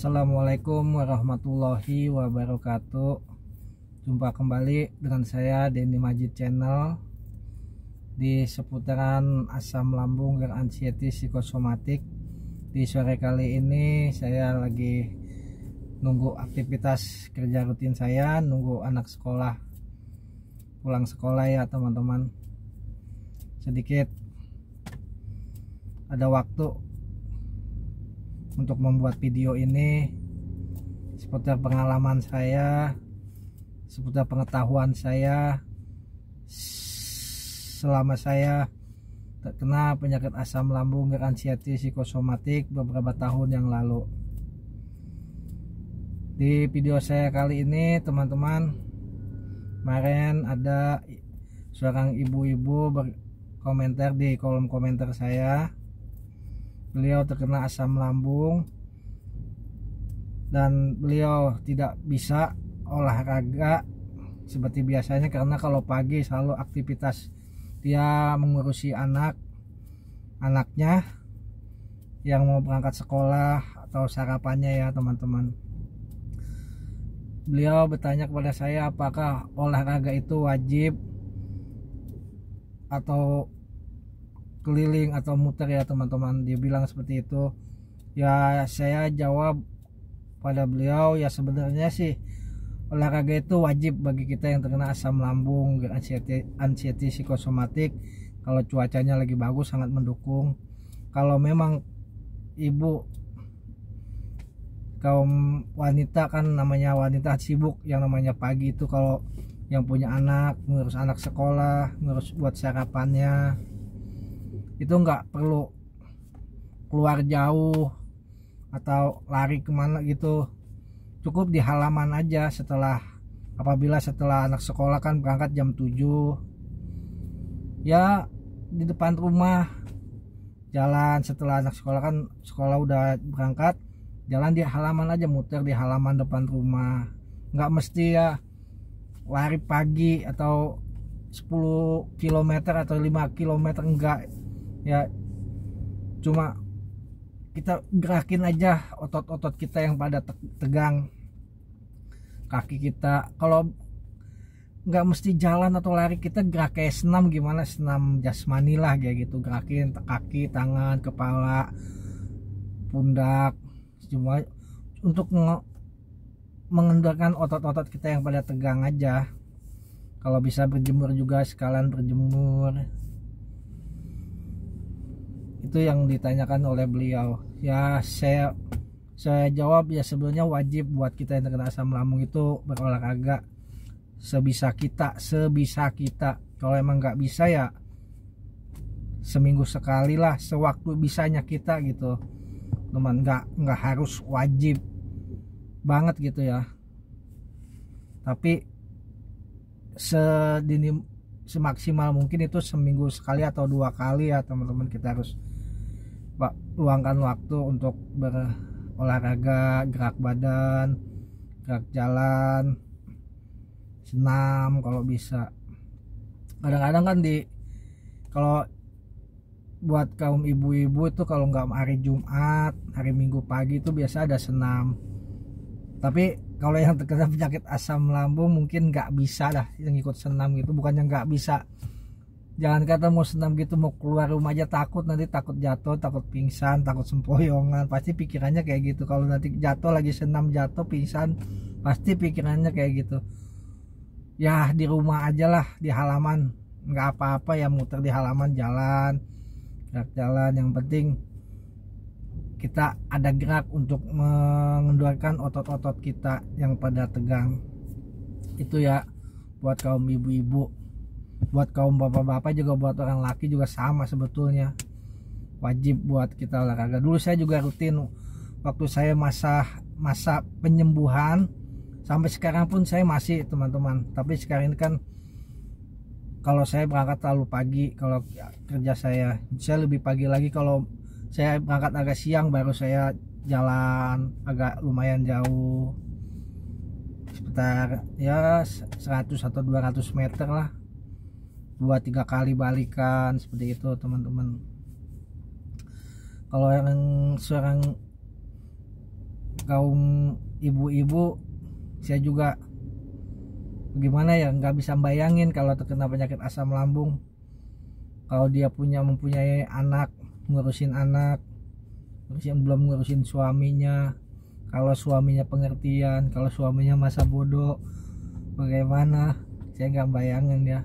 Assalamualaikum warahmatullahi wabarakatuh. Jumpa kembali dengan saya Denny Majid Channel di seputaran asam lambung dan anxiety psikosomatik. Di sore kali ini saya lagi nunggu aktivitas kerja rutin saya, nunggu anak sekolah pulang sekolah ya teman-teman. Sedikit ada waktu untuk membuat video ini seputar pengalaman saya, seputar pengetahuan saya selama saya terkena penyakit asam lambung dan anxiety psikosomatik beberapa tahun yang lalu. Di video saya kali ini teman-teman, kemarin ada seorang ibu-ibu berkomentar di kolom komentar saya. Beliau terkena asam lambung dan beliau tidak bisa olahraga seperti biasanya karena kalau pagi selalu aktivitas dia mengurusi anaknya yang mau berangkat sekolah atau sarapannya ya teman-teman. Beliau bertanya kepada saya apakah olahraga itu wajib atau keliling atau muter ya teman-teman. Dia bilang seperti itu ya. Saya jawab pada beliau ya, sebenarnya sih olahraga itu wajib bagi kita yang terkena asam lambung dan anxiety psikosomatik. Kalau cuacanya lagi bagus sangat mendukung. Kalau memang ibu kaum wanita, kan namanya wanita sibuk, yang namanya pagi itu kalau yang punya anak, ngurus anak sekolah, ngurus buat sarapannya, itu nggak perlu keluar jauh atau lari kemana gitu, cukup di halaman aja. Apabila setelah anak sekolah kan berangkat jam 7 ya, di depan rumah jalan. Setelah anak sekolah kan sekolah udah berangkat, jalan di halaman aja, muter di halaman depan rumah. Nggak mesti ya lari pagi atau 10 km atau 5 km, enggak ya, cuma kita gerakin aja otot-otot kita yang pada tegang, kaki kita. Kalau nggak mesti jalan atau lari, kita gerak kayak senam, gimana senam jasmani lah kayak gitu, gerakin kaki, tangan, kepala, pundak, cuma untuk mengendalikan otot-otot kita yang pada tegang aja. Kalau bisa berjemur juga, sekalian berjemur. Itu yang ditanyakan oleh beliau ya. Saya jawab ya, sebenarnya wajib buat kita yang terkena asam lambung itu berolahraga sebisa kita. Kalau emang nggak bisa ya seminggu sekali lah, sewaktu bisanya kita gitu teman. Nggak harus wajib banget gitu ya, tapi semaksimal mungkin itu seminggu sekali atau 2 kali ya teman-teman. Kita harus luangkan waktu untuk berolahraga, gerak badan, gerak jalan, senam kalau bisa. Kadang-kadang kan kalau buat kaum ibu-ibu itu, kalau nggak hari Jumat, hari Minggu pagi itu biasa ada senam. Tapi kalau yang terkena penyakit asam lambung mungkin nggak bisa lah yang ikut senam gitu. Bukannya nggak bisa, jangan kata mau senam gitu, mau keluar rumah aja takut, nanti takut jatuh, takut pingsan, takut sempoyongan, pasti pikirannya kayak gitu. Kalau nanti jatuh, lagi senam jatuh pingsan, pasti pikirannya kayak gitu. Ya di rumah aja lah, di halaman, nggak apa-apa ya, muter di halaman, jalan, gerak jalan. Yang penting kita ada gerak untuk mengendalikan otot-otot kita yang pada tegang. Itu ya buat kaum ibu-ibu, buat kaum bapak-bapak juga, buat orang laki juga sama sebetulnya, wajib buat kita olahraga. Dulu saya juga rutin waktu saya masa penyembuhan, sampai sekarang pun saya masih teman-teman. Tapi sekarang ini kan kalau saya berangkat terlalu pagi, kalau kerja saya lebih pagi lagi. Kalau saya berangkat agak siang, baru saya jalan agak lumayan jauh, sekitar ya 100 atau 200 meter lah, 2-3 kali balikan seperti itu teman-teman. Kalau yang seorang kaum ibu-ibu, saya juga bagaimana ya, nggak bisa bayangin kalau terkena penyakit asam lambung, kalau dia mempunyai anak, ngurusin anak, belum ngurusin suaminya, kalau suaminya pengertian, kalau suaminya masa bodoh, bagaimana, saya nggak bayangin ya.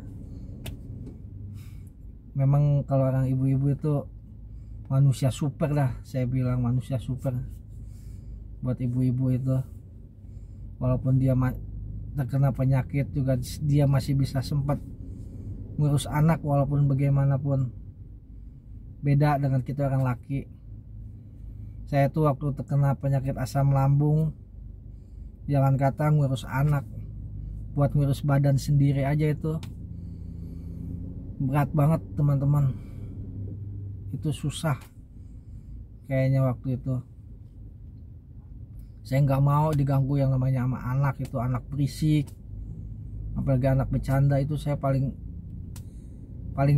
Memang kalau orang ibu-ibu itu manusia super lah, saya bilang manusia super buat ibu-ibu itu. Walaupun dia terkena penyakit juga, dia masih bisa sempat ngurus anak walaupun bagaimanapun. Beda dengan kita orang laki. Saya tuh waktu terkena penyakit asam lambung, jangan kata ngurus anak, buat ngurus badan sendiri aja itu berat banget teman-teman. Itu susah kayaknya waktu itu. Saya nggak mau diganggu yang namanya sama anak, itu anak berisik, apalagi anak bercanda, itu saya paling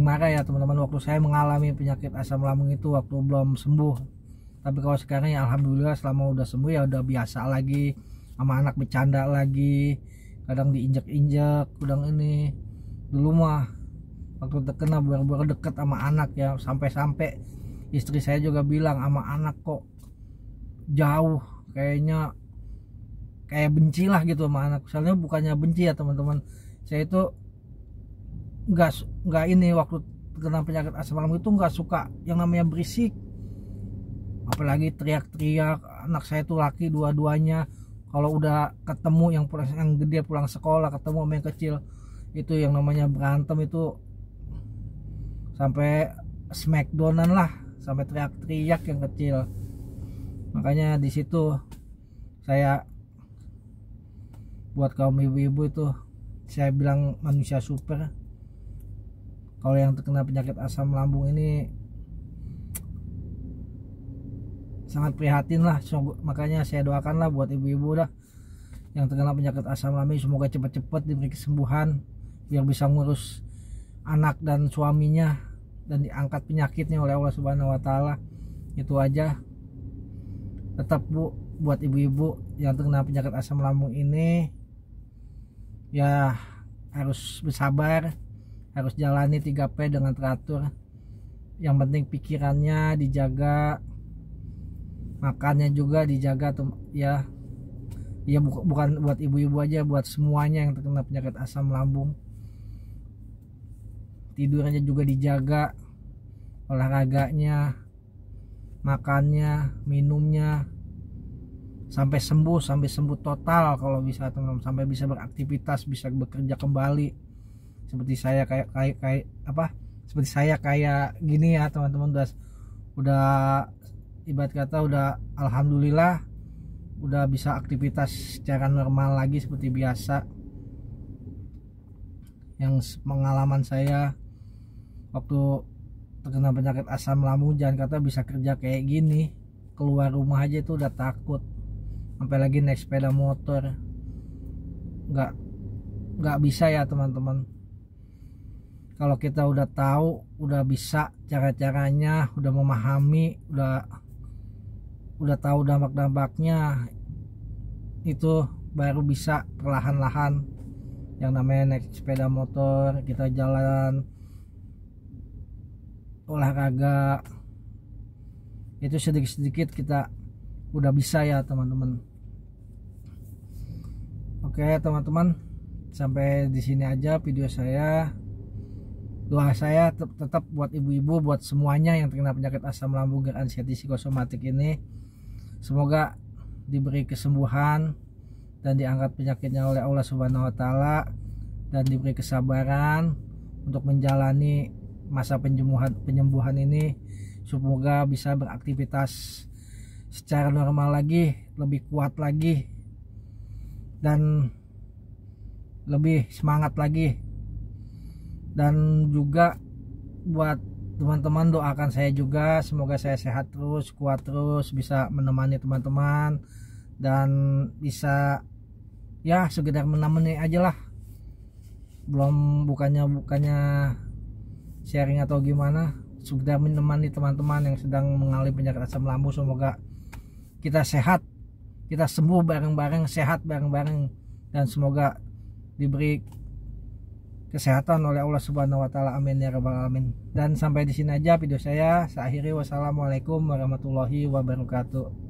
marah ya teman-teman. Waktu saya mengalami penyakit asam lambung itu waktu belum sembuh, tapi kalau sekarang ya alhamdulillah, selama udah sembuh ya udah biasa lagi sama anak bercanda lagi, kadang diinjek-injek, kadang ini. Dulu mah waktu terkena baru-baru deket sama anak ya, sampai-sampai istri saya juga bilang, sama anak kok jauh, kayaknya kayak benci lah gitu sama anak. Soalnya bukannya benci ya teman-teman, saya itu nggak ini, waktu kena penyakit asam lambung itu nggak suka yang namanya berisik, apalagi teriak-teriak. Anak saya tuh laki dua-duanya, kalau udah ketemu yang gede pulang sekolah, ketemu sama yang kecil, itu yang namanya berantem itu sampai smackdownan lah, sampai teriak-teriak yang kecil. Makanya di situ saya buat kaum ibu-ibu itu saya bilang manusia super. Kalau yang terkena penyakit asam lambung ini sangat prihatin lah. Makanya saya doakan lah buat ibu-ibu dah yang terkena penyakit asam lambung, semoga cepat-cepat diberi kesembuhan biar bisa ngurus anak dan suaminya dan diangkat penyakitnya oleh Allah Subhanahu wa taala. Itu aja. Tetap buat ibu-ibu yang terkena penyakit asam lambung ini ya harus bersabar, harus jalani 3P dengan teratur. Yang penting pikirannya dijaga, makannya juga dijaga ya. Ya bukan buat ibu-ibu aja, buat semuanya yang terkena penyakit asam lambung. Tidurnya juga dijaga, olahraganya, makannya, minumnya, sampai sembuh total kalau bisa teman-teman, sampai bisa beraktivitas, bisa bekerja kembali seperti saya seperti saya kayak gini ya teman-teman. Udah ibarat kata udah alhamdulillah udah bisa aktivitas secara normal lagi seperti biasa. Yang pengalaman saya waktu terkena penyakit asam lambung, jangan kata bisa kerja kayak gini, keluar rumah aja itu udah takut, sampai lagi naik sepeda motor nggak bisa ya teman-teman. Kalau kita udah tahu, udah bisa cara-caranya, udah memahami, udah tahu dampak-dampaknya, itu baru bisa perlahan-lahan. Yang namanya naik sepeda motor, kita jalan, olahraga, itu sedikit-sedikit kita udah bisa ya teman-teman. Oke teman-teman, sampai di sini aja video saya. Doa saya tetap buat ibu-ibu, buat semuanya yang terkena penyakit asam lambung anxiety psikosomatik ini, semoga diberi kesembuhan dan diangkat penyakitnya oleh Allah Subhanahu wa taala, dan diberi kesabaran untuk menjalani masa penyembuhan ini. Semoga bisa beraktivitas secara normal lagi, lebih kuat lagi, dan lebih semangat lagi. Dan juga buat teman-teman, doakan saya juga, semoga saya sehat terus, kuat terus, bisa menemani teman-teman, dan bisa ya sekedar menemani aja lah, bukannya sharing atau gimana, sekedar menemani teman-teman yang sedang mengalami penyakit asam lambung. Semoga kita sehat kita sembuh bareng-bareng, sehat bareng-bareng, dan semoga diberi kesehatan oleh Allah Subhanahu wa taala. Amin ya rabbal alamin. Dan sampai di sini aja video saya akhiri. Wassalamualaikum warahmatullahi wabarakatuh.